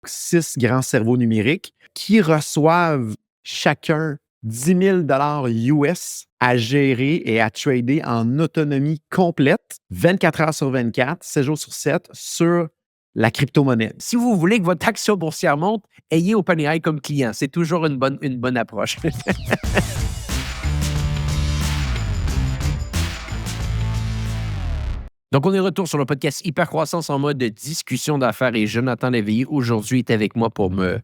6 grands cerveaux numériques qui reçoivent chacun 10 000 US à gérer et à trader en autonomie complète, 24 heures sur 24, 7 jours sur 7, sur la crypto-monnaie. Si vous voulez que votre action boursière monte, ayez OpenAI comme client. C'est toujours une bonne approche. Donc, on est de retour sur le podcast Hypercroissance en mode discussion d'affaires et Jonathan Léveillé aujourd'hui est avec moi pour me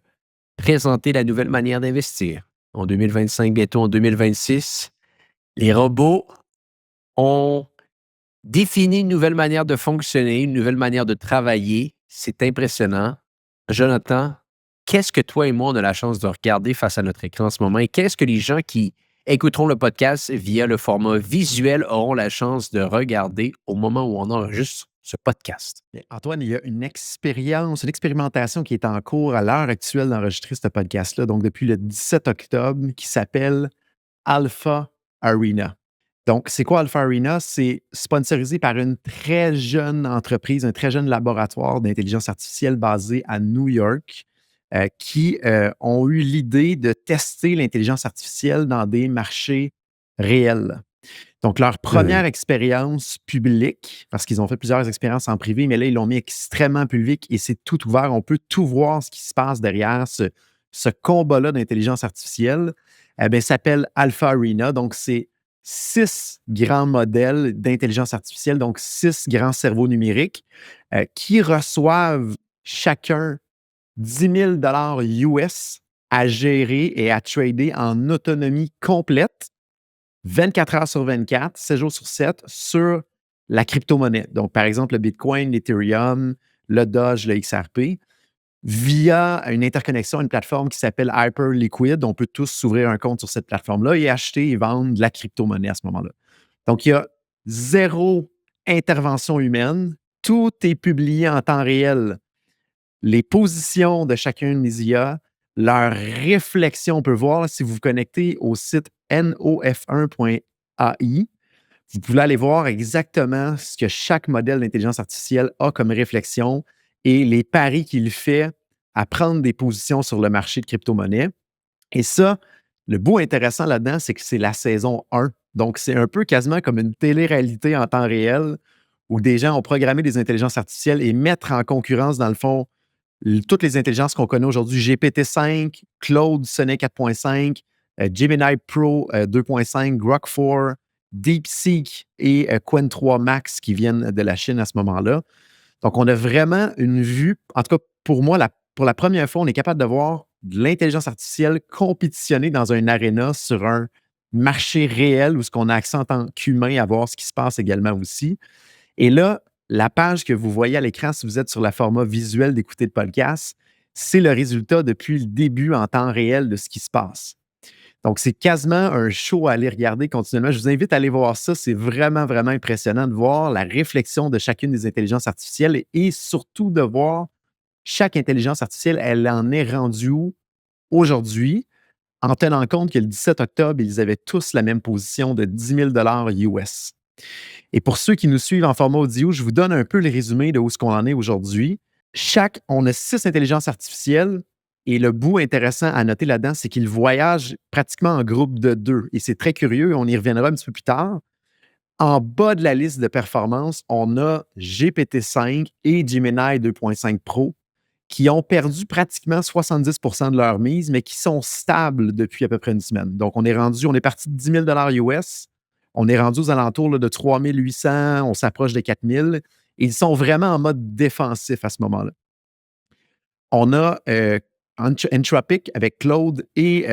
présenter la nouvelle manière d'investir. En 2025, bientôt en 2026, les robots ont défini une nouvelle manière de fonctionner, une nouvelle manière de travailler. C'est impressionnant. Jonathan, qu'est-ce que toi et moi, on a la chance de regarder face à notre écran en ce moment et qu'est-ce que les gens qui écouteront le podcast via le format visuel auront la chance de regarder au moment où on enregistre ce podcast? Antoine, il y a une expérimentation qui est en cours à l'heure actuelle d'enregistrer ce podcast-là, donc depuis le 17 octobre, qui s'appelle Alpha Arena. Donc, c'est quoi Alpha Arena? C'est sponsorisé par une très jeune entreprise, un très jeune laboratoire d'intelligence artificielle basé à New York, qui ont eu l'idée de tester l'intelligence artificielle dans des marchés réels. Donc, leur première expérience publique, parce qu'ils ont fait plusieurs expériences en privé, mais là, ils l'ont mis extrêmement public et c'est tout ouvert. On peut tout voir ce qui se passe derrière ce combat-là d'intelligence artificielle. S'appelle Alpha Arena. Donc, c'est 6 grands modèles d'intelligence artificielle, donc 6 grands cerveaux numériques qui reçoivent chacun 10 000 US à gérer et à trader en autonomie complète 24 heures sur 24, 7 jours sur 7, sur la crypto-monnaie. Donc, par exemple, le Bitcoin, l'Ethereum, le Doge, le XRP, via une interconnexion, une plateforme qui s'appelle Hyperliquid. On peut tous s'ouvrir un compte sur cette plateforme-là et acheter et vendre de la crypto-monnaie à ce moment-là. Donc, il y a zéro intervention humaine. Tout est publié en temps réel. Les positions de chacun des IA, leur réflexion, on peut voir si vous vous connectez au site nof1.ai, vous pouvez aller voir exactement ce que chaque modèle d'intelligence artificielle a comme réflexion et les paris qu'il fait à prendre des positions sur le marché de crypto-monnaie. Et ça, le bout intéressant là-dedans, c'est que c'est la saison 1. Donc, c'est un peu quasiment comme une télé-réalité en temps réel où des gens ont programmé des intelligences artificielles et mettre en concurrence, dans le fond, toutes les intelligences qu'on connaît aujourd'hui, GPT-5, Claude Sonnet 4.5, Gemini Pro 2.5, Grok 4, DeepSeek et Qwen 3 Max qui viennent de la Chine à ce moment-là. Donc, on a vraiment une vue, en tout cas pour moi, pour la première fois, on est capable de voir de l'intelligence artificielle compétitionner dans un aréna sur un marché réel où ce qu'on a accès en tant qu'humain à voir ce qui se passe également aussi. Et là, la page que vous voyez à l'écran, si vous êtes sur le format visuel d'écouter le podcast, c'est le résultat depuis le début en temps réel de ce qui se passe. Donc, c'est quasiment un show à aller regarder continuellement. Je vous invite à aller voir ça. C'est vraiment, vraiment impressionnant de voir la réflexion de chacune des intelligences artificielles et surtout de voir chaque intelligence artificielle, elle en est rendue où aujourd'hui, en tenant compte que le 17 octobre, ils avaient tous la même position de 10 000 US. Et pour ceux qui nous suivent en format audio, je vous donne un peu le résumé de où ce qu'on en est aujourd'hui. On a 6 intelligences artificielles et le bout intéressant à noter là-dedans, c'est qu'ils voyagent pratiquement en groupe de 2. Et c'est très curieux, on y reviendra un petit peu plus tard. En bas de la liste de performance, on a GPT-5 et Gemini 2.5 Pro qui ont perdu pratiquement 70 de leur mise, mais qui sont stables depuis à peu près une semaine. Donc, on est parti de 10 000 US, on est rendu aux alentours là, de 3 800, on s'approche de 4 000. Ils sont vraiment en mode défensif à ce moment-là. On a Anthropic avec Claude et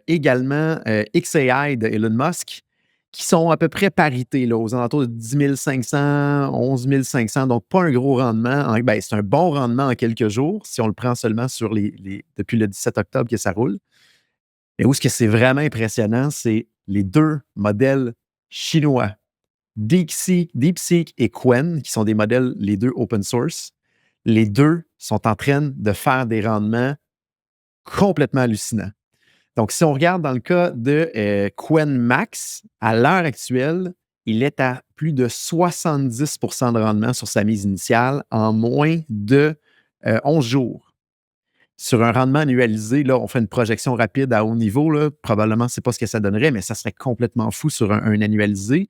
également XAI de Elon Musk qui sont à peu près parité, là, aux alentours de 10 500, 11 500, donc pas un gros rendement. C'est un bon rendement en quelques jours, si on le prend seulement depuis le 17 octobre que ça roule. Mais où ce que c'est vraiment impressionnant, c'est les 2 modèles chinois, DeepSeek et Qwen, qui sont des modèles, les 2 open source. Les 2 sont en train de faire des rendements complètement hallucinants. Donc, si on regarde dans le cas de Qwen Max, à l'heure actuelle, il est à plus de 70 de rendement sur sa mise initiale en moins de 11 jours. sur un rendement annualisé, là, on fait une projection rapide à haut niveau. Là, probablement, ce n'est pas ce que ça donnerait, mais ça serait complètement fou sur un annualisé.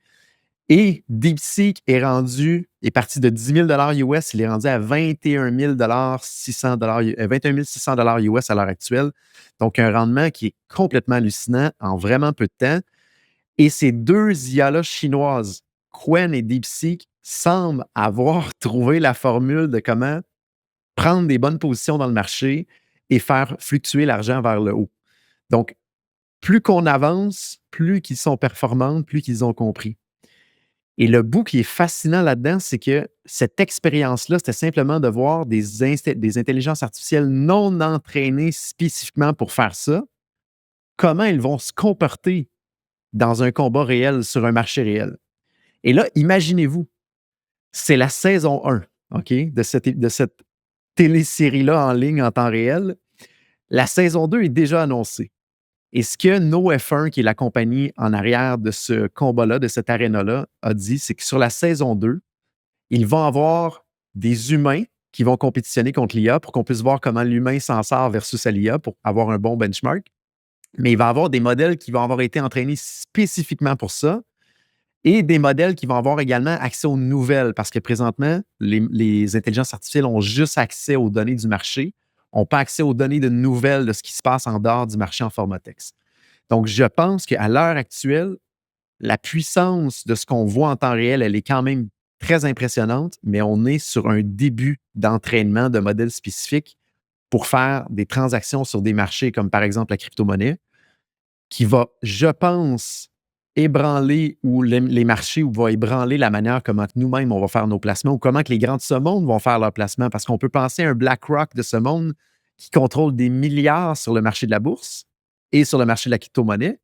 Et DeepSeek est parti de 10 000 US, il est rendu à 21 600 21 600 US à l'heure actuelle. Donc, un rendement qui est complètement hallucinant en vraiment peu de temps. Et ces deux IA-là chinoises, Qwen et DeepSeek, semblent avoir trouvé la formule de comment prendre des bonnes positions dans le marché et faire fluctuer l'argent vers le haut. Donc, plus qu'on avance, plus qu'ils sont performants, plus qu'ils ont compris. Et le bout qui est fascinant là-dedans, c'est que cette expérience-là, c'était simplement de voir des intelligences artificielles non entraînées spécifiquement pour faire ça, comment ils vont se comporter dans un combat réel sur un marché réel. Et là, imaginez-vous, c'est la saison 1, OK, de cette télésérie-là en ligne en temps réel. La saison 2 est déjà annoncée. Et ce que NoF1, qui est la compagnie en arrière de ce combat-là, de cette aréna-là, a dit, c'est que sur la saison 2, ils vont avoir des humains qui vont compétitionner contre l'IA pour qu'on puisse voir comment l'humain s'en sort versus l'IA pour avoir un bon benchmark. Mais il va y avoir des modèles qui vont avoir été entraînés spécifiquement pour ça et des modèles qui vont avoir également accès aux nouvelles parce que présentement, les intelligences artificielles ont juste accès aux données du marché, n'ont pas accès aux données de nouvelles de ce qui se passe en dehors du marché en format texte. Donc, je pense qu'à l'heure actuelle, la puissance de ce qu'on voit en temps réel, elle est quand même très impressionnante, mais on est sur un début d'entraînement de modèles spécifiques pour faire des transactions sur des marchés comme par exemple la crypto-monnaie, qui va, je pense, ébranler ou les marchés ou va ébranler la manière comment nous-mêmes on va faire nos placements ou comment que les grands de ce monde vont faire leurs placements. Parce qu'on peut penser à un BlackRock de ce monde qui contrôle des milliards sur le marché de la bourse et sur le marché de la crypto-monnaie.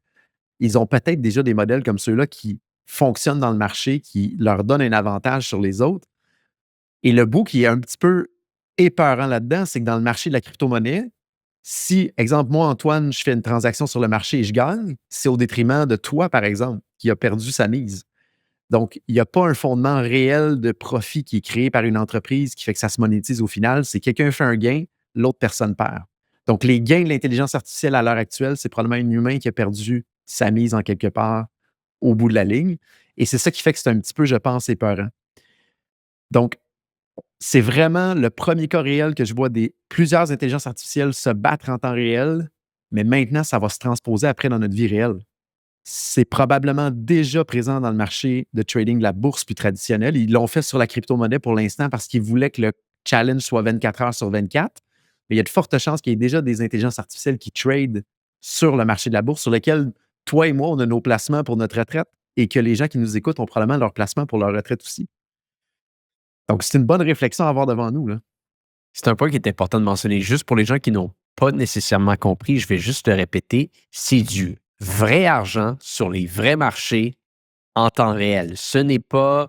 Ils ont peut-être déjà des modèles comme ceux-là qui fonctionnent dans le marché, qui leur donnent un avantage sur les autres. Et le bout qui est un petit peu épeurant là-dedans, c'est que dans le marché de la crypto-monnaie, si, exemple, moi, Antoine, je fais une transaction sur le marché et je gagne, c'est au détriment de toi, par exemple, qui a perdu sa mise. Donc, il n'y a pas un fondement réel de profit qui est créé par une entreprise qui fait que ça se monétise au final. C'est quelqu'un fait un gain, l'autre personne perd. Donc, les gains de l'intelligence artificielle à l'heure actuelle, c'est probablement un humain qui a perdu sa mise en quelque part au bout de la ligne. Et c'est ça qui fait que c'est un petit peu, je pense, épeurant. Donc, c'est vraiment le premier cas réel que je vois plusieurs intelligences artificielles se battre en temps réel, mais maintenant, ça va se transposer après dans notre vie réelle. C'est probablement déjà présent dans le marché de trading de la bourse plus traditionnelle. Ils l'ont fait sur la crypto-monnaie pour l'instant parce qu'ils voulaient que le challenge soit 24 heures sur 24. Mais il y a de fortes chances qu'il y ait déjà des intelligences artificielles qui tradent sur le marché de la bourse, sur lequel toi et moi, on a nos placements pour notre retraite et que les gens qui nous écoutent ont probablement leurs placements pour leur retraite aussi. Donc, c'est une bonne réflexion à avoir devant nous, là. C'est un point qui est important de mentionner. Juste pour les gens qui n'ont pas nécessairement compris, je vais juste le répéter, c'est du vrai argent sur les vrais marchés en temps réel. Ce n'est pas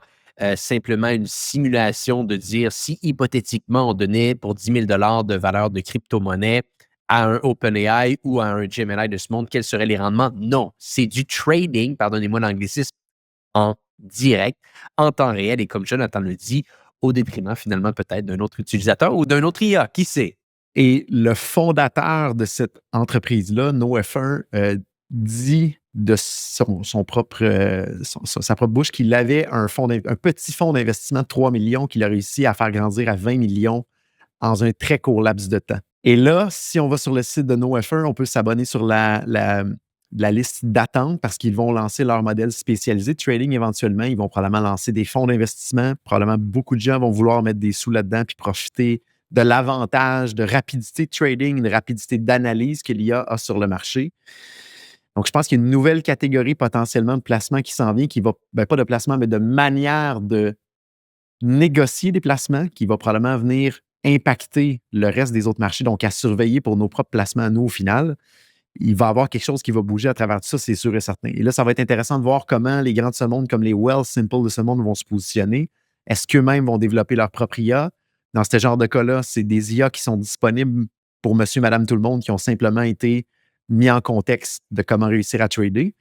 simplement une simulation de dire si hypothétiquement on donnait pour 10 000 de valeur de crypto-monnaie à un OpenAI ou à un Gemini de ce monde, quels seraient les rendements? Non, c'est du trading, pardonnez-moi l'anglicisme, en direct, en temps réel et comme Jonathan le dit, au détriment finalement peut-être d'un autre utilisateur ou d'un autre IA, qui sait? Et le fondateur de cette entreprise-là, NoF1, dit de sa propre bouche qu'il avait un petit fonds d'investissement de 3 millions qu'il a réussi à faire grandir à 20 millions en un très court laps de temps. Et là, si on va sur le site de NoF1, on peut s'abonner sur la liste d'attente parce qu'ils vont lancer leur modèle spécialisé de trading éventuellement. Ils vont probablement lancer des fonds d'investissement. Probablement beaucoup de gens vont vouloir mettre des sous là-dedans puis profiter de l'avantage de rapidité de trading, de rapidité d'analyse que l'IA a sur le marché. Donc, je pense qu'il y a une nouvelle catégorie potentiellement de placement qui s'en vient, qui va, pas de placement, mais de manière de négocier des placements qui va probablement venir impacter le reste des autres marchés, donc à surveiller pour nos propres placements à nous au final. Il va y avoir quelque chose qui va bouger à travers tout ça, c'est sûr et certain. Et là, ça va être intéressant de voir comment les grands de ce monde, comme les Wealthsimple de ce monde, vont se positionner. Est-ce qu'eux-mêmes vont développer leur propre IA? Dans ce genre de cas-là, c'est des IA qui sont disponibles pour monsieur, madame, tout le monde, qui ont simplement été mis en contexte de comment réussir à trader.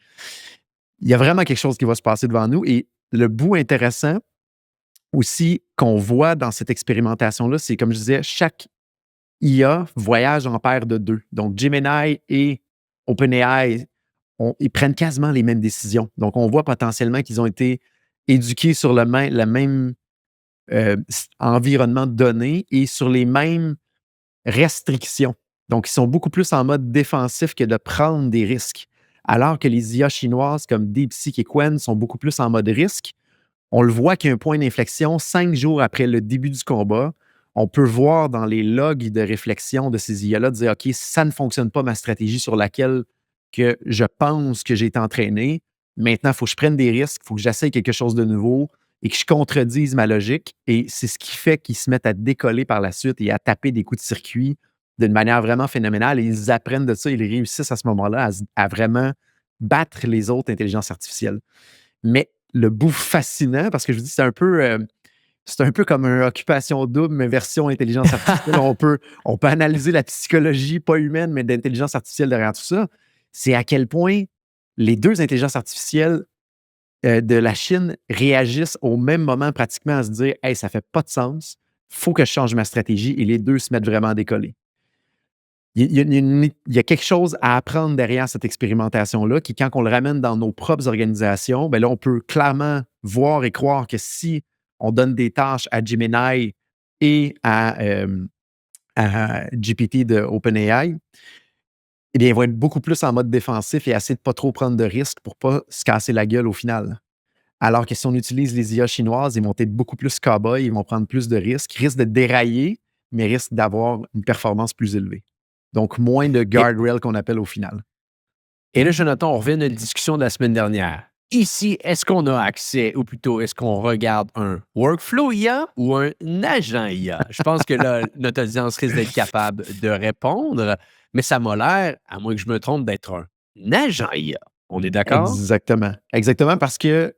Il y a vraiment quelque chose qui va se passer devant nous. Et le bout intéressant aussi qu'on voit dans cette expérimentation-là, c'est comme je disais, chaque IA voyagent en paire de deux. Donc, Gemini et OpenAI, ils prennent quasiment les mêmes décisions. Donc, on voit potentiellement qu'ils ont été éduqués sur le même environnement de données et sur les mêmes restrictions. Donc, ils sont beaucoup plus en mode défensif que de prendre des risques. Alors que les IA chinoises comme DeepSeek et Qwen sont beaucoup plus en mode risque. On le voit qu'il y a un point d'inflexion 5 jours après le début du combat. On peut voir dans les logs de réflexion de ces IA-là, dire OK, ça ne fonctionne pas ma stratégie sur laquelle que je pense que j'ai été entraîné. Maintenant, il faut que je prenne des risques, il faut que j'essaye quelque chose de nouveau et que je contredise ma logique. Et c'est ce qui fait qu'ils se mettent à décoller par la suite et à taper des coups de circuit d'une manière vraiment phénoménale. Et ils apprennent de ça, ils réussissent à ce moment-là à vraiment battre les autres intelligences artificielles. Mais le bout fascinant, parce que je vous dis, c'est un peu comme une occupation double, mais version intelligence artificielle. On peut analyser la psychologie, pas humaine, mais d'intelligence artificielle derrière tout ça. C'est à quel point les deux intelligences artificielles de la Chine réagissent au même moment pratiquement à se dire « Hey, ça fait pas de sens, faut que je change ma stratégie » et les deux se mettent vraiment à décoller. Il y a quelque chose à apprendre derrière cette expérimentation-là qui, quand on le ramène dans nos propres organisations, ben là, on peut clairement voir et croire que si on donne des tâches à Gemini et à GPT de OpenAI, eh bien, ils vont être beaucoup plus en mode défensif et essayer de ne pas trop prendre de risques pour ne pas se casser la gueule au final. Alors que si on utilise les IA chinoises, ils vont être beaucoup plus cow-boys, ils vont prendre plus de risquent de dérailler, mais risquent d'avoir une performance plus élevée. Donc, moins de Et, guardrail qu'on appelle au final. et là, Jonathan, on revient à notre discussion de la semaine dernière. Ici, est-ce qu'on a accès, ou plutôt, est-ce qu'on regarde un workflow IA ou un agent IA? Je pense que là, notre audience risque d'être capable de répondre, mais ça m'a l'air, à moins que je me trompe, d'être un agent IA. On est d'accord? Exactement. Exactement, parce que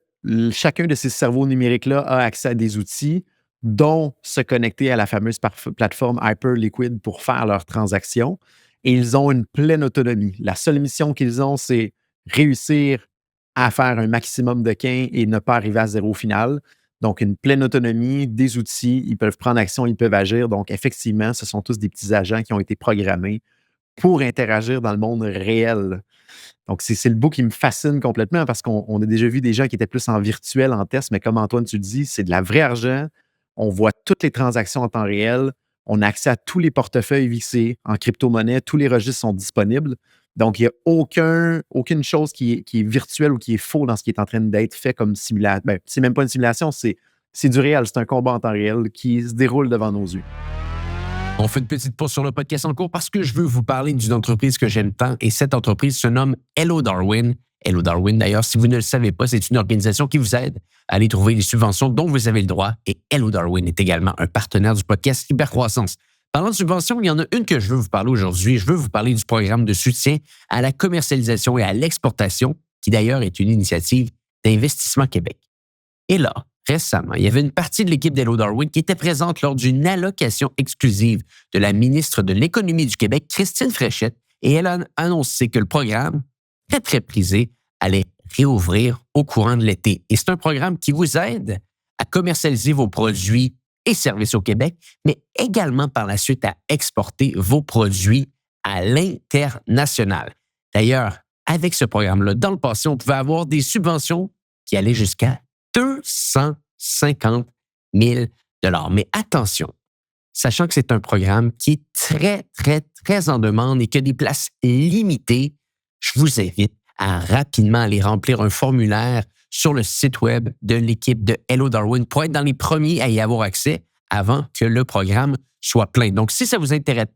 chacun de ces cerveaux numériques-là a accès à des outils, dont se connecter à la fameuse plateforme Hyperliquid pour faire leurs transactions. Et ils ont une pleine autonomie. La seule mission qu'ils ont, c'est réussir à faire un maximum de gains et ne pas arriver à zéro au final. Donc, une pleine autonomie, des outils, ils peuvent prendre action, ils peuvent agir. Donc, effectivement, ce sont tous des petits agents qui ont été programmés pour interagir dans le monde réel. Donc, c'est le bout qui me fascine complètement parce qu'on a déjà vu des gens qui étaient plus en virtuel, en test, mais comme Antoine, tu le dis, c'est de la vraie argent. On voit toutes les transactions en temps réel. On a accès à tous les portefeuilles vissés en crypto-monnaie. Tous les registres sont disponibles. Donc, il n'y a aucune chose qui est virtuelle ou qui est faux dans ce qui est en train d'être fait comme simulation. Ben, c'est même pas une simulation, c'est du réel. C'est un combat en temps réel qui se déroule devant nos yeux. On fait une petite pause sur le podcast en cours parce que je veux vous parler d'une entreprise que j'aime tant et cette entreprise se nomme Hello Darwin. Hello Darwin, d'ailleurs, si vous ne le savez pas, c'est une organisation qui vous aide à aller trouver les subventions dont vous avez le droit et Hello Darwin est également un partenaire du podcast Hypercroissance. Parlant de subventions, il y en a une que je veux vous parler aujourd'hui. Je veux vous parler du programme de soutien à la commercialisation et à l'exportation, qui d'ailleurs est une initiative d'Investissement Québec. Et là, récemment, il y avait une partie de l'équipe d'Hello Darwin qui était présente lors d'une allocation exclusive de la ministre de l'Économie du Québec, Christine Fréchette, et elle a annoncé que le programme, très, très prisé, allait réouvrir au courant de l'été. Et c'est un programme qui vous aide à commercialiser vos produits et services au Québec, mais également par la suite à exporter vos produits à l'international. D'ailleurs, avec ce programme-là, dans le passé, on pouvait avoir des subventions qui allaient jusqu'à 250 000 $. Mais attention, sachant que c'est un programme qui est très, très, très en demande et que des places limitées, je vous invite à rapidement aller remplir un formulaire sur le site web de l'équipe de Hello Darwin pour être dans les premiers à y avoir accès avant que le programme soit plein. Donc, si ça vous intéresse,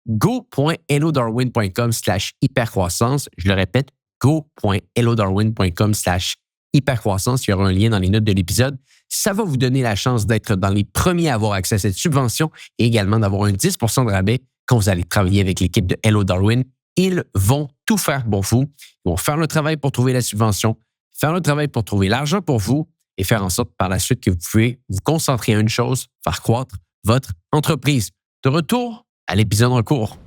go.hellodarwin.com/hypercroissance. Je le répète, go.hellodarwin.com/hypercroissance. Il y aura un lien dans les notes de l'épisode. Ça va vous donner la chance d'être dans les premiers à avoir accès à cette subvention et également d'avoir un 10 % de rabais quand vous allez travailler avec l'équipe de Hello Darwin. Ils vont tout faire pour vous. Ils vont faire le travail pour trouver la subvention, faire le travail pour trouver l'argent pour vous et faire en sorte par la suite que vous pouvez vous concentrer à une chose, faire croître votre entreprise. De retour à l'épisode en cours.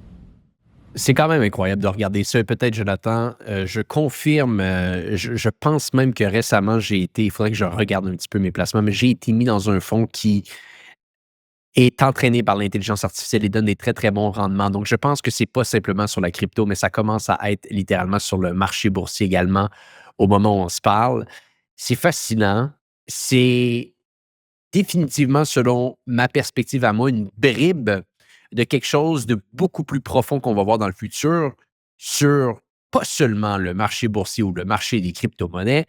C'est quand même incroyable de regarder ça. Peut-être, Jonathan, je confirme, je pense même que récemment, il faudrait que je regarde un petit peu mes placements, mais j'ai été mis dans un fonds qui est entraîné par l'intelligence artificielle et donne des très, très bons rendements. Donc, je pense que c'est pas simplement sur la crypto, mais ça commence à être littéralement sur le marché boursier également au moment où on se parle. C'est fascinant. C'est définitivement, selon ma perspective à moi, une bribe de quelque chose de beaucoup plus profond qu'on va voir dans le futur sur pas seulement le marché boursier ou le marché des crypto-monnaies,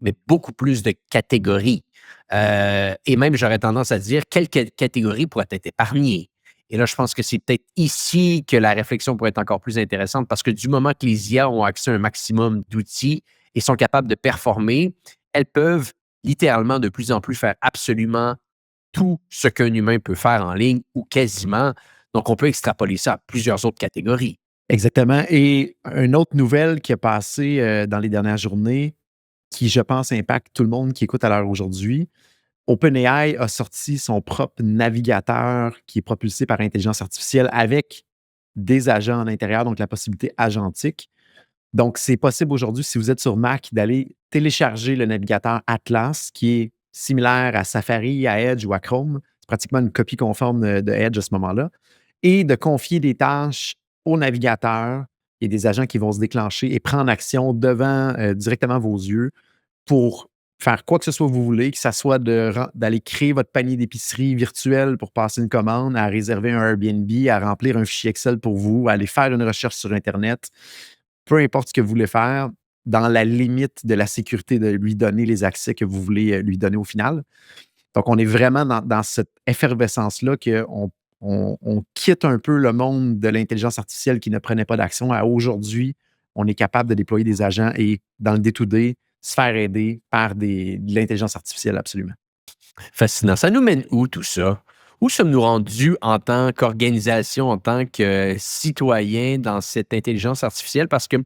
mais beaucoup plus de catégories. Et même, j'aurais tendance à dire, quelle catégorie pourrait être épargnée? Et là, je pense que c'est peut-être ici que la réflexion pourrait être encore plus intéressante parce que du moment que les IA ont accès à un maximum d'outils et sont capables de performer, elles peuvent littéralement de plus en plus faire absolument tout ce qu'un humain peut faire en ligne ou quasiment. Donc, on peut extrapoler ça à plusieurs autres catégories. Exactement. Et une autre nouvelle qui a passé dans les dernières journées, qui, je pense, impacte tout le monde qui écoute à l'heure aujourd'hui. OpenAI a sorti son propre navigateur qui est propulsé par intelligence artificielle avec des agents à l'intérieur, donc la possibilité agentique. Donc, c'est possible aujourd'hui, si vous êtes sur Mac, d'aller télécharger le navigateur Atlas, qui est similaire à Safari, à Edge ou à Chrome. C'est pratiquement une copie conforme de Edge à ce moment-là. Et de confier des tâches au navigateur. Il y a des agents qui vont se déclencher et prendre action devant directement vos yeux pour faire quoi que ce soit que vous voulez, que ce soit d'aller créer votre panier d'épicerie virtuel pour passer une commande, à réserver un Airbnb, à remplir un fichier Excel pour vous, à aller faire une recherche sur Internet, peu importe ce que vous voulez faire, dans la limite de la sécurité de lui donner les accès que vous voulez lui donner au final. Donc, on est vraiment dans cette effervescence-là qu'on quitte un peu le monde de l'intelligence artificielle qui ne prenait pas d'action à aujourd'hui, on est capable de déployer des agents et dans le day-to-day, se faire aider par de l'intelligence artificielle, absolument. Fascinant. Ça nous mène où tout ça? Où sommes-nous rendus en tant qu'organisation, en tant que citoyen dans cette intelligence artificielle? Parce que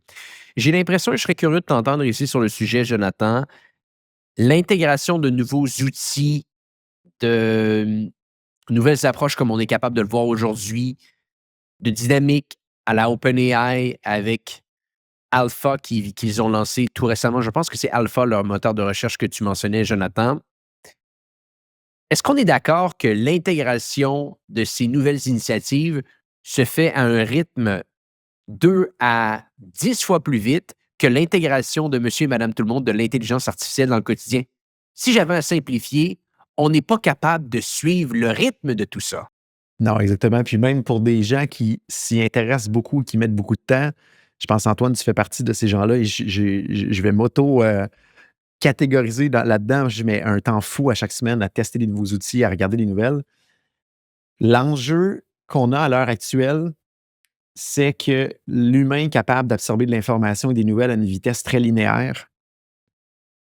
j'ai l'impression, et je serais curieux de t'entendre ici sur le sujet, Jonathan, l'intégration de nouveaux outils, de nouvelles approches comme on est capable de le voir aujourd'hui, de dynamique à la OpenAI avec Alpha qu'ils ont lancé tout récemment. Je pense que c'est Alpha, leur moteur de recherche que tu mentionnais, Jonathan. Est-ce qu'on est d'accord que l'intégration de ces nouvelles initiatives se fait à un rythme 2 à 10 fois plus vite que l'intégration de monsieur et madame tout le monde de l'intelligence artificielle dans le quotidien? Si j'avais à simplifier, on n'est pas capable de suivre le rythme de tout ça. Non, exactement. Puis même pour des gens qui s'y intéressent beaucoup, qui mettent beaucoup de temps, je pense, Antoine, tu fais partie de ces gens-là et je vais catégoriser là-dedans. Je mets un temps fou à chaque semaine à tester des nouveaux outils, à regarder des nouvelles. L'enjeu qu'on a à l'heure actuelle, c'est que l'humain est capable d'absorber de l'information et des nouvelles à une vitesse très linéaire,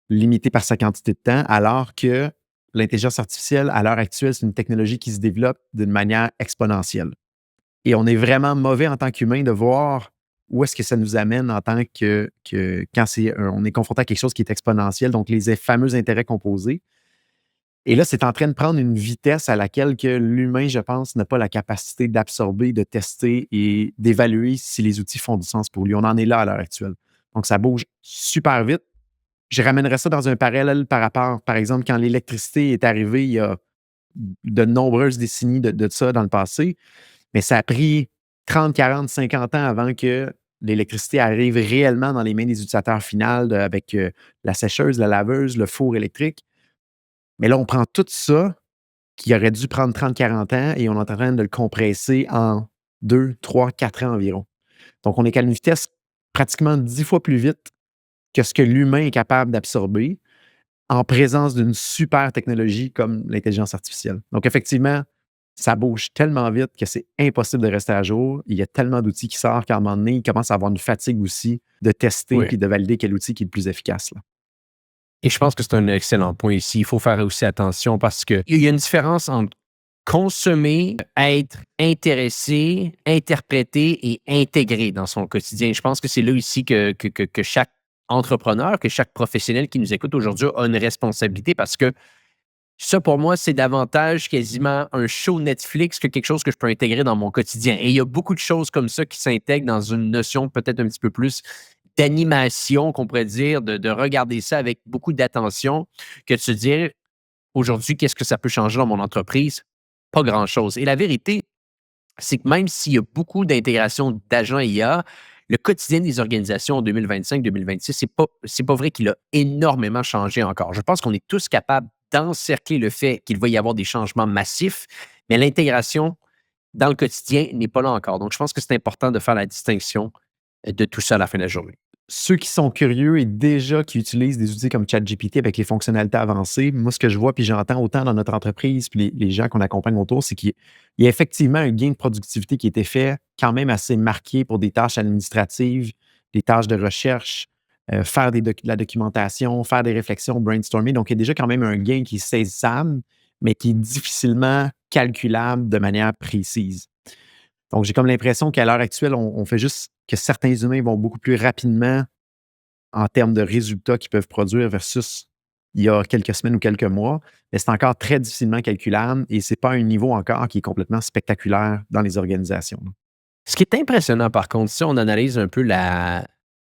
limitée par sa quantité de temps, alors que l'intelligence artificielle, à l'heure actuelle, c'est une technologie qui se développe d'une manière exponentielle. Et on est vraiment mauvais en tant qu'humain de voir où est-ce que ça nous amène en tant que quand on est confronté à quelque chose qui est exponentiel, donc les fameux intérêts composés. Et là, c'est en train de prendre une vitesse à laquelle que l'humain, je pense, n'a pas la capacité d'absorber, de tester et d'évaluer si les outils font du sens pour lui. On en est là à l'heure actuelle. Donc, ça bouge super vite. Je ramènerais ça dans un parallèle par rapport, par exemple, quand l'électricité est arrivée il y a de nombreuses décennies de ça dans le passé, mais ça a pris 30, 40, 50 ans avant que l'électricité arrive réellement dans les mains des utilisateurs finaux avec la sécheuse, la laveuse, le four électrique. Mais là, on prend tout ça qui aurait dû prendre 30, 40 ans et on est en train de le compresser en 2, 3, 4 ans environ. Donc, on est à une vitesse pratiquement 10 fois plus vite que ce que l'humain est capable d'absorber en présence d'une super technologie comme l'intelligence artificielle. Donc, effectivement, ça bouge tellement vite que c'est impossible de rester à jour. Il y a tellement d'outils qui sortent qu'à un moment donné, il commence à avoir une fatigue aussi de tester Oui. puis de valider quel outil qui est le plus efficace, là. Et je pense que c'est un excellent point ici. Il faut faire aussi attention parce qu'il y a une différence entre consommer, être intéressé, interpréter et intégrer dans son quotidien. Je pense que c'est là ici que chaque entrepreneur, que chaque professionnel qui nous écoute aujourd'hui a une responsabilité parce que ça, pour moi, c'est davantage quasiment un show Netflix que quelque chose que je peux intégrer dans mon quotidien. Et il y a beaucoup de choses comme ça qui s'intègrent dans une notion peut-être un petit peu plus d'animation, qu'on pourrait dire, de regarder ça avec beaucoup d'attention, que de se dire aujourd'hui, qu'est-ce que ça peut changer dans mon entreprise? Pas grand-chose. Et la vérité, c'est que même s'il y a beaucoup d'intégration d'agents IA, le quotidien des organisations en 2025-2026, c'est pas vrai qu'il a énormément changé encore. Je pense qu'on est tous capables d'encercler le fait qu'il va y avoir des changements massifs, mais l'intégration dans le quotidien n'est pas là encore. Donc, je pense que c'est important de faire la distinction de tout ça à la fin de la journée. Ceux qui sont curieux et déjà qui utilisent des outils comme ChatGPT avec les fonctionnalités avancées, moi, ce que je vois puis j'entends autant dans notre entreprise puis les gens qu'on accompagne autour, c'est qu'il y a effectivement un gain de productivité qui a été fait quand même assez marqué pour des tâches administratives, des tâches de recherche, faire de la documentation, faire des réflexions, brainstorming. Donc, il y a déjà quand même un gain qui est saisissable, mais qui est difficilement calculable de manière précise. Donc, j'ai comme l'impression qu'à l'heure actuelle, on fait juste que certains humains vont beaucoup plus rapidement en termes de résultats qu'ils peuvent produire versus il y a quelques semaines ou quelques mois, mais c'est encore très difficilement calculable et c'est pas un niveau encore qui est complètement spectaculaire dans les organisations. Ce qui est impressionnant, par contre, si on analyse un peu la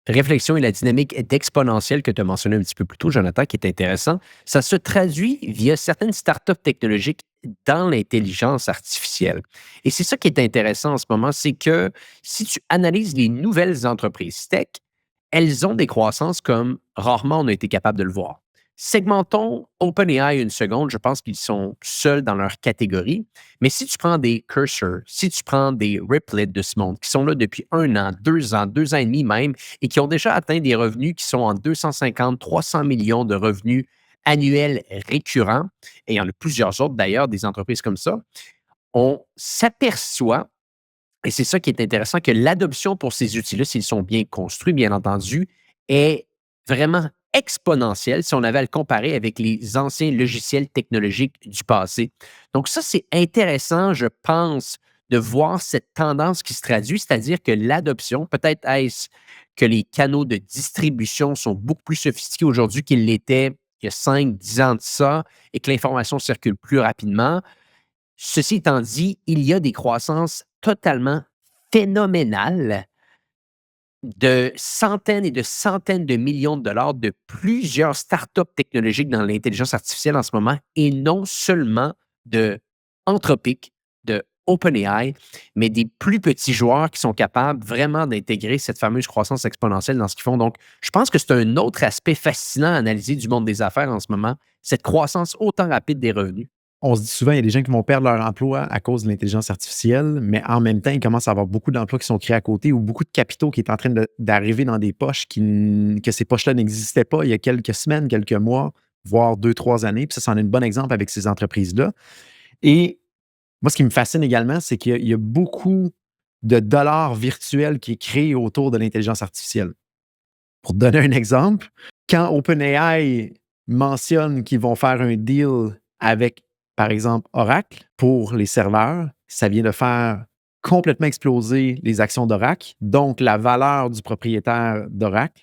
réflexion et la dynamique d'exponentielle que tu as mentionné un petit peu plus tôt, Jonathan, qui est intéressant, ça se traduit via certaines startups technologiques dans l'intelligence artificielle. Et c'est ça qui est intéressant en ce moment, c'est que si tu analyses les nouvelles entreprises tech, elles ont des croissances comme rarement on a été capable de le voir. Segmentons OpenAI une seconde, je pense qu'ils sont seuls dans leur catégorie. Mais si tu prends des Cursor, si tu prends des Replit de ce monde, qui sont là depuis 1 an, 2 ans, 2 ans et demi même, et qui ont déjà atteint des revenus qui sont en 250, 300 millions de revenus annuels récurrents, et il y en a plusieurs autres d'ailleurs, des entreprises comme ça, on s'aperçoit, et c'est ça qui est intéressant, que l'adoption pour ces outils-là, s'ils sont bien construits, bien entendu, est vraiment exponentielle si on avait à le comparer avec les anciens logiciels technologiques du passé. Donc ça, c'est intéressant, je pense, de voir cette tendance qui se traduit, c'est-à-dire que l'adoption, peut-être est-ce que les canaux de distribution sont beaucoup plus sophistiqués aujourd'hui qu'ils l'étaient il y a 5, 10 ans de ça et que l'information circule plus rapidement. Ceci étant dit, il y a des croissances totalement phénoménales de centaines et de centaines de millions de dollars de plusieurs startups technologiques dans l'intelligence artificielle en ce moment et non seulement de Anthropic, de OpenAI, mais des plus petits joueurs qui sont capables vraiment d'intégrer cette fameuse croissance exponentielle dans ce qu'ils font. Donc, je pense que c'est un autre aspect fascinant à analyser du monde des affaires en ce moment, cette croissance autant rapide des revenus. On se dit souvent, il y a des gens qui vont perdre leur emploi à cause de l'intelligence artificielle, mais en même temps, il commence à avoir beaucoup d'emplois qui sont créés à côté ou beaucoup de capitaux qui est en train d'arriver dans des poches que ces poches-là n'existaient pas il y a quelques semaines, quelques mois, voire 2, 3 années. Puis ça, c'en est un bon exemple avec ces entreprises-là. Et moi, ce qui me fascine également, c'est qu'il y a beaucoup de dollars virtuels qui est créé autour de l'intelligence artificielle. Pour te donner un exemple, quand OpenAI mentionne qu'ils vont faire un deal avec, par exemple, Oracle pour les serveurs, ça vient de faire complètement exploser les actions d'Oracle, donc la valeur du propriétaire d'Oracle.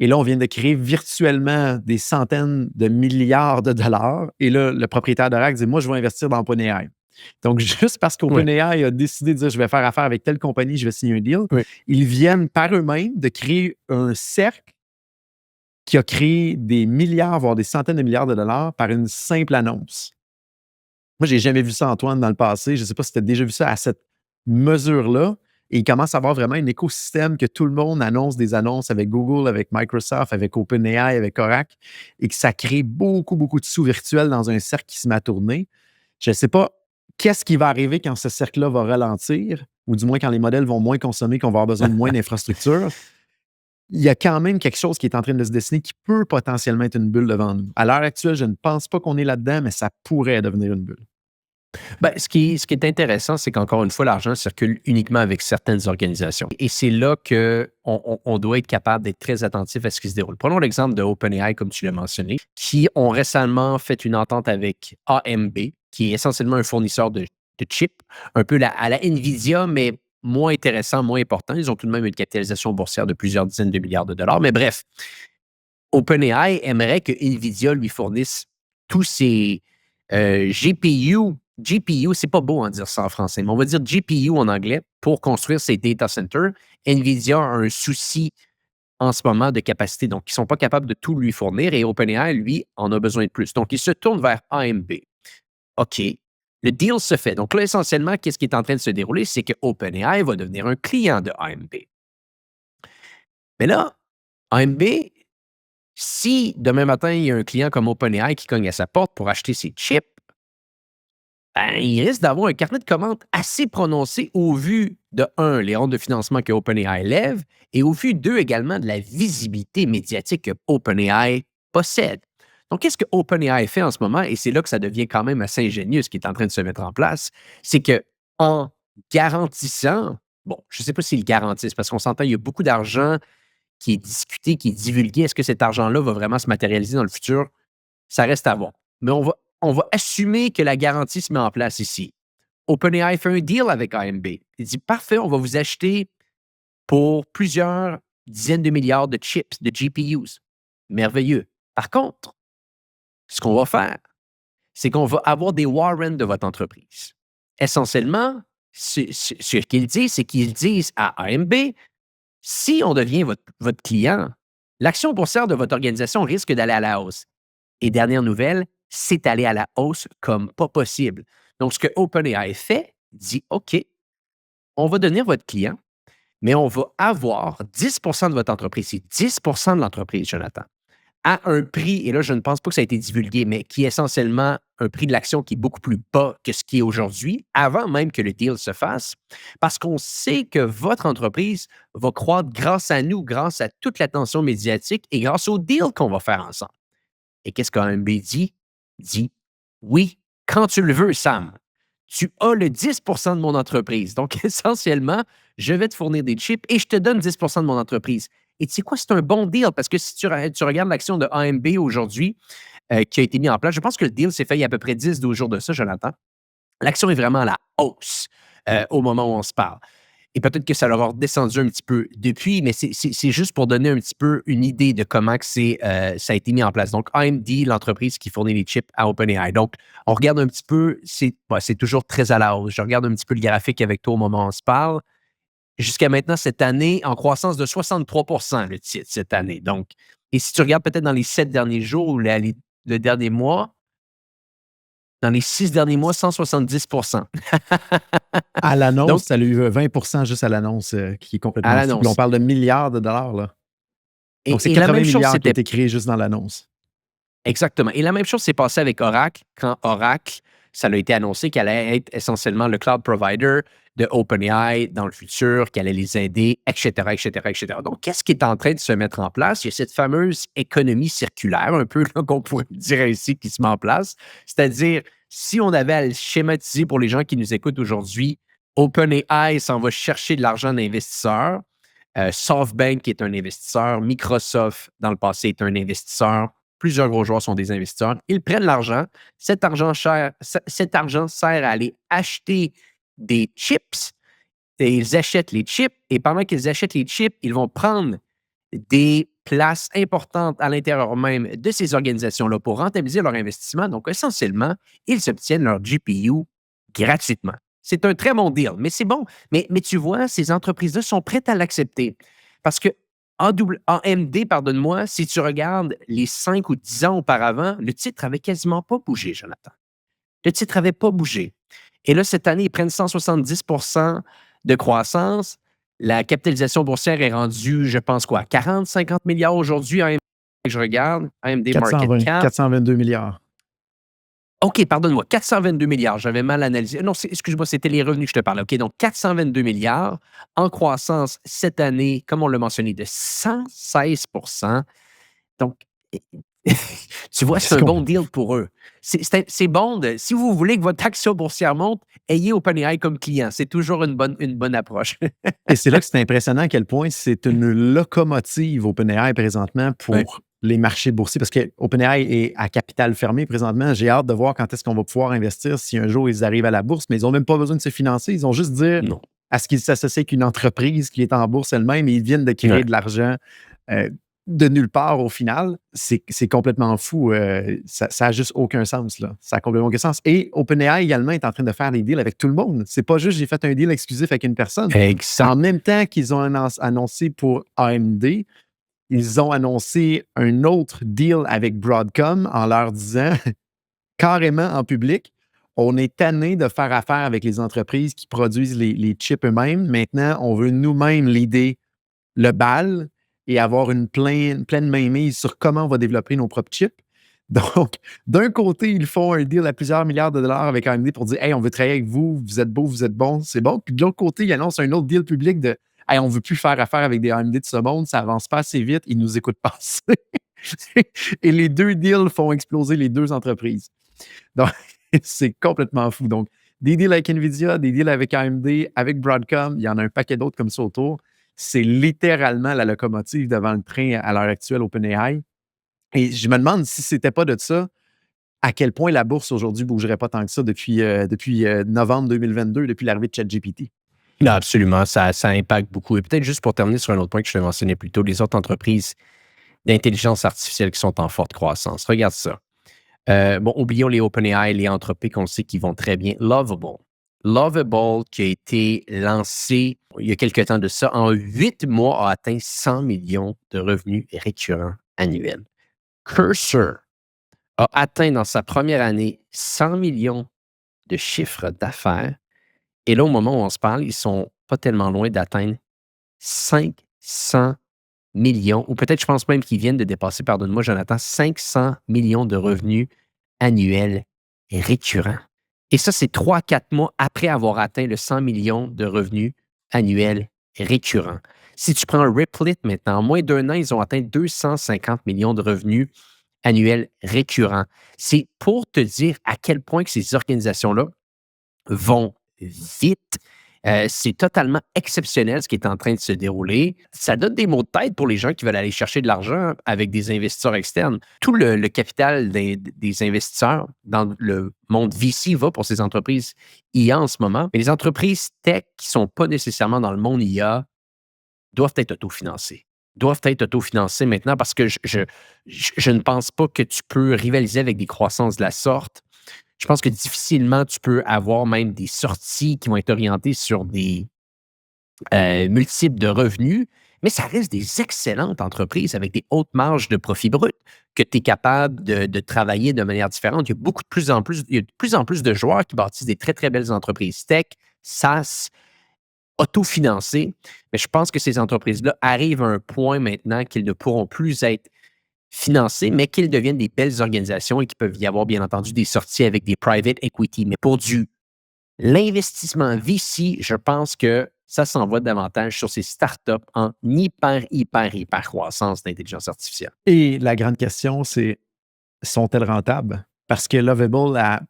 Et là, on vient de créer virtuellement des centaines de milliards de dollars. Et là, le propriétaire d'Oracle dit, moi, je vais investir dans OpenAI. Donc, juste parce Oui, qu'OpenAI a décidé de dire, je vais faire affaire avec telle compagnie, je vais signer un deal, oui. ils viennent par eux-mêmes de créer un cercle qui a créé des milliards, voire des centaines de milliards de dollars par une simple annonce. Moi, j'ai jamais vu ça, Antoine, dans le passé. Je ne sais pas si tu as déjà vu ça à cette mesure-là. Et il commence à avoir vraiment un écosystème que tout le monde annonce des annonces avec Google, avec Microsoft, avec OpenAI, avec Oracle, et que ça crée beaucoup, beaucoup de sous virtuels dans un cercle qui se met à tourner. Je ne sais pas qu'est-ce qui va arriver quand ce cercle-là va ralentir, ou du moins quand les modèles vont moins consommer, qu'on va avoir besoin de moins d'infrastructures. Il y a quand même quelque chose qui est en train de se dessiner qui peut potentiellement être une bulle devant nous. À l'heure actuelle, je ne pense pas qu'on est là-dedans, mais ça pourrait devenir une bulle. Ben, ce qui est intéressant, c'est qu'encore une fois, l'argent circule uniquement avec certaines organisations. Et c'est là qu'on doit être capable d'être très attentif à ce qui se déroule. Prenons l'exemple de OpenAI, comme tu l'as mentionné, qui ont récemment fait une entente avec AMB, qui est essentiellement un fournisseur de chips, un peu à la Nvidia, mais moins intéressant, moins important. Ils ont tout de même une capitalisation boursière de plusieurs dizaines de milliards de dollars. Mais bref, OpenAI aimerait que Nvidia lui fournisse tous ses GPU. GPU, c'est pas beau en dire ça en français, mais on va dire GPU en anglais pour construire ses data centers. Nvidia a un souci en ce moment de capacité, donc ils ne sont pas capables de tout lui fournir et OpenAI, lui, en a besoin de plus. Donc, il se tourne vers AMB. OK. Le deal se fait. Donc là, essentiellement, qu'est-ce qui est en train de se dérouler? C'est que OpenAI va devenir un client de AMD. Mais là, AMD, si demain matin, il y a un client comme OpenAI qui cogne à sa porte pour acheter ses chips, ben, il risque d'avoir un carnet de commandes assez prononcé au vu de, un, les rondes de financement que OpenAI lève et au vu, deux, également de la visibilité médiatique que OpenAI possède. Donc, qu'est-ce que OpenAI fait en ce moment? Et c'est là que ça devient quand même assez ingénieux, ce qui est en train de se mettre en place. C'est que en garantissant, bon, je ne sais pas s'ils le garantissent parce qu'on s'entend, il y a beaucoup d'argent qui est discuté, qui est divulgué. Est-ce que cet argent-là va vraiment se matérialiser dans le futur? Ça reste à voir. Mais on va assumer que la garantie se met en place ici. OpenAI fait un deal avec AMD. Il dit parfait, on va vous acheter pour plusieurs dizaines de milliards de chips, de GPUs. Merveilleux. Par contre, ce qu'on va faire, c'est qu'on va avoir des warrants de votre entreprise. Essentiellement, ce qu'ils disent, c'est qu'ils disent à AMD, si on devient votre client, l'action boursière de votre organisation risque d'aller à la hausse. Et dernière nouvelle, c'est allé à la hausse comme pas possible. Donc, ce que OpenAI fait, dit OK, on va devenir votre client, mais on va avoir 10% de votre entreprise. C'est 10% de l'entreprise, Jonathan, à un prix, et là, je ne pense pas que ça a été divulgué, mais qui est essentiellement un prix de l'action qui est beaucoup plus bas que ce qui est aujourd'hui, avant même que le deal se fasse, parce qu'on sait que votre entreprise va croître grâce à nous, grâce à toute l'attention médiatique et grâce au deal qu'on va faire ensemble. Et qu'est-ce qu'AMB dit? Dit oui, quand tu le veux, Sam. Tu as le 10% de mon entreprise. Donc, essentiellement, je vais te fournir des chips et je te donne 10% de mon entreprise. Et tu sais quoi? C'est un bon deal parce que si tu regardes l'action de AMB aujourd'hui qui a été mise en place, je pense que le deal s'est fait il y a à peu près 10-12 jours de ça, Jonathan. L'action est vraiment à la hausse au moment où on se parle. Et peut-être que ça leur a descendu un petit peu depuis, mais c'est juste pour donner un petit peu une idée de comment que ça a été mis en place. Donc, AMD, l'entreprise qui fournit les chips à OpenAI. Donc, on regarde un petit peu, c'est toujours très à la hausse. Je regarde un petit peu le graphique avec toi au moment où on se parle. Jusqu'à maintenant, cette année, en croissance de 63% le titre cette année. Donc, et si tu regardes peut-être dans les 7 derniers jours ou le dernier mois, dans les 6 derniers mois, 170%. À l'annonce, Donc, ça a eu 20% juste à l'annonce, qui est à complètement fou. Puis on l'annonce. parle de milliards de dollars, là. Donc, c'est Et la 80 même chose, milliards qui ont c'était été créés juste dans l'annonce. exactement. Et la même chose s'est passée avec Oracle, quand Oracle, ça a été annoncé qu'elle allait être essentiellement le cloud provider de OpenAI dans le futur, qu'elle allait les aider, etc., etc., etc. Donc, qu'est-ce qui est en train de se mettre en place? Il y a cette fameuse économie circulaire, un peu là, qu'on pourrait dire ici, qui se met en place. C'est-à-dire, si on avait à le schématiser pour les gens qui nous écoutent aujourd'hui, OpenAI s'en va chercher de l'argent d'investisseurs. SoftBank est un investisseur. Microsoft, dans le passé, est un investisseur. Plusieurs gros joueurs sont des investisseurs. Ils prennent l'argent. Cet argent sert à aller acheter des chips. Et ils achètent les chips. Et pendant qu'ils achètent les chips, ils vont prendre des places importantes à l'intérieur même de ces organisations-là pour rentabiliser leur investissement. Donc, essentiellement, ils obtiennent leur GPU gratuitement. C'est un très bon deal, mais c'est bon. Mais tu vois, ces entreprises-là sont prêtes à l'accepter. Parce que AMD, pardonne-moi, si tu regardes les 5 ou 10 ans auparavant, le titre avait quasiment pas bougé, Jonathan. Le titre n'avait pas bougé. Et là, cette année, ils prennent 170% de croissance. La capitalisation boursière est rendue, je pense quoi, 40-50 milliards aujourd'hui. Je regarde, AMD Market 420, Cap. 422 milliards. OK, pardonne-moi, 422 milliards. J'avais mal analysé. Non, excuse-moi, c'était les revenus que je te parlais. OK, donc 422 milliards en croissance cette année, comme on l'a mentionné, de 116%. Donc, tu vois, c'est Est-ce un qu'on bon deal pour eux. C'est bon si vous voulez que votre action boursière monte, ayez OpenAI comme client. C'est toujours une bonne approche. Et c'est là que c'est impressionnant à quel point c'est une locomotive OpenAI présentement Oui. pour les marchés boursiers, parce que OpenAI est à capital fermé présentement. J'ai hâte de voir quand est-ce qu'on va pouvoir investir si un jour ils arrivent à la bourse, mais ils n'ont même pas besoin de se financer. Ils ont juste dire Non. à ce qu'ils s'associent avec une entreprise qui est en bourse elle-même et ils viennent de créer Ouais. de l'argent de nulle part au final. C'est complètement fou. Ça n'a juste aucun sens, là. Ça n'a complètement aucun sens. Et OpenAI également est en train de faire des deals avec tout le monde. C'est pas juste j'ai fait un deal exclusif avec une personne. Exact. En même temps qu'ils ont annoncé pour AMD, ils ont annoncé un autre deal avec Broadcom en leur disant carrément en public, On est tanné de faire affaire avec les entreprises qui produisent les chips eux-mêmes. Maintenant, on veut nous-mêmes l'aider le bal et avoir une pleine mainmise sur comment on va développer nos propres chips. Donc, d'un côté, ils font un deal à plusieurs milliards de dollars avec AMD pour dire « Hey, on veut travailler avec vous, vous êtes beau, vous êtes bon, c'est bon. » Puis de l'autre côté, ils annoncent un autre deal public de « Hey, on ne veut plus faire affaire avec des AMD de ce monde, ça avance pas assez vite, ils nous écoutent pas assez. » Et les deux deals font exploser les deux entreprises. Donc, c'est complètement fou. Donc, des deals avec NVIDIA, des deals avec AMD, avec Broadcom, il y en a un paquet d'autres comme ça autour. C'est littéralement la locomotive devant le train à l'heure actuelle, OpenAI. Et je me demande si c'était pas de ça, à quel point la bourse aujourd'hui bougerait pas tant que ça depuis novembre 2022, depuis l'arrivée de ChatGPT. Non, absolument, ça impacte beaucoup. Et peut-être juste pour terminer sur un autre point que je te mentionnais plus tôt, les autres entreprises d'intelligence artificielle qui sont en forte croissance. Regarde ça. Bon, oublions les OpenAI, les Anthropic, on sait qu'ils vont très bien. Lovable. Lovable, qui a été lancé il y a quelques temps de ça, en 8 mois, a atteint 100 millions de revenus récurrents annuels. Cursor a atteint dans sa première année 100 millions de chiffres d'affaires. Et là, au moment où on se parle, ils sont pas tellement loin d'atteindre 500 millions, ou peut-être je pense même qu'ils viennent de dépasser, pardonne-moi, Jonathan, 500 millions de revenus annuels récurrents. Et ça, c'est 3-4 mois après avoir atteint le 100 millions de revenus annuels récurrents. Si tu prends Replit maintenant, en moins d'1 an, ils ont atteint 250 millions de revenus annuels récurrents. C'est pour te dire à quel point que ces organisations-là vont vite. C'est totalement exceptionnel ce qui est en train de se dérouler. Ça donne des mots de tête pour les gens qui veulent aller chercher de l'argent avec des investisseurs externes. Tout le capital des investisseurs dans le monde VC va pour ces entreprises IA en ce moment. Mais les entreprises tech qui ne sont pas nécessairement dans le monde IA doivent être autofinancées. Doivent être autofinancées maintenant parce que je ne pense pas que tu peux rivaliser avec des croissances de la sorte. Je pense que difficilement tu peux avoir même des sorties qui vont être orientées sur des multiples de revenus, mais ça reste des excellentes entreprises avec des hautes marges de profit brut que tu es capable de travailler de manière différente. Il y a il y a de plus en plus de joueurs qui bâtissent des très, très belles entreprises tech, SaaS, autofinancées. Mais je pense que ces entreprises-là arrivent à un point maintenant qu'ils ne pourront plus être financés, mais qu'ils deviennent des belles organisations et qu'il peut y avoir, bien entendu, des sorties avec des private equity. Mais pour l'investissement VC, je pense que ça s'en va davantage sur ces startups en hyper croissance d'intelligence artificielle. Et la grande question, c'est sont-elles rentables? Parce que Lovable a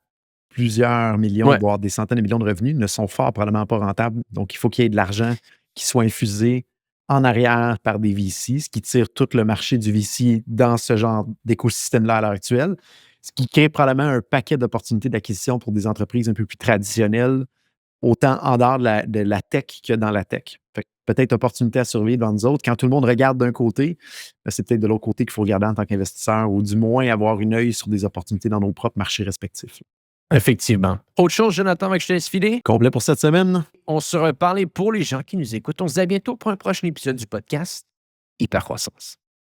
plusieurs millions, Ouais, voire des centaines de millions de revenus, ne sont fort probablement pas rentables. Donc, il faut qu'il y ait de l'argent qui soit infusé en arrière par des VC, ce qui tire tout le marché du VC dans ce genre d'écosystème-là à l'heure actuelle, ce qui crée probablement un paquet d'opportunités d'acquisition pour des entreprises un peu plus traditionnelles, autant en dehors de la tech que dans la tech. Fait que peut-être opportunité à surveiller dans nous autres. Quand tout le monde regarde d'un côté, ben, c'est peut-être de l'autre côté qu'il faut regarder en tant qu'investisseur ou du moins avoir une œil sur des opportunités dans nos propres marchés respectifs. effectivement. Autre chose, Jonathan, avec je te laisse filer. Complet pour cette semaine. On se reparle et pour les gens qui nous écoutent. On se dit à bientôt pour un prochain épisode du podcast Hypercroissance.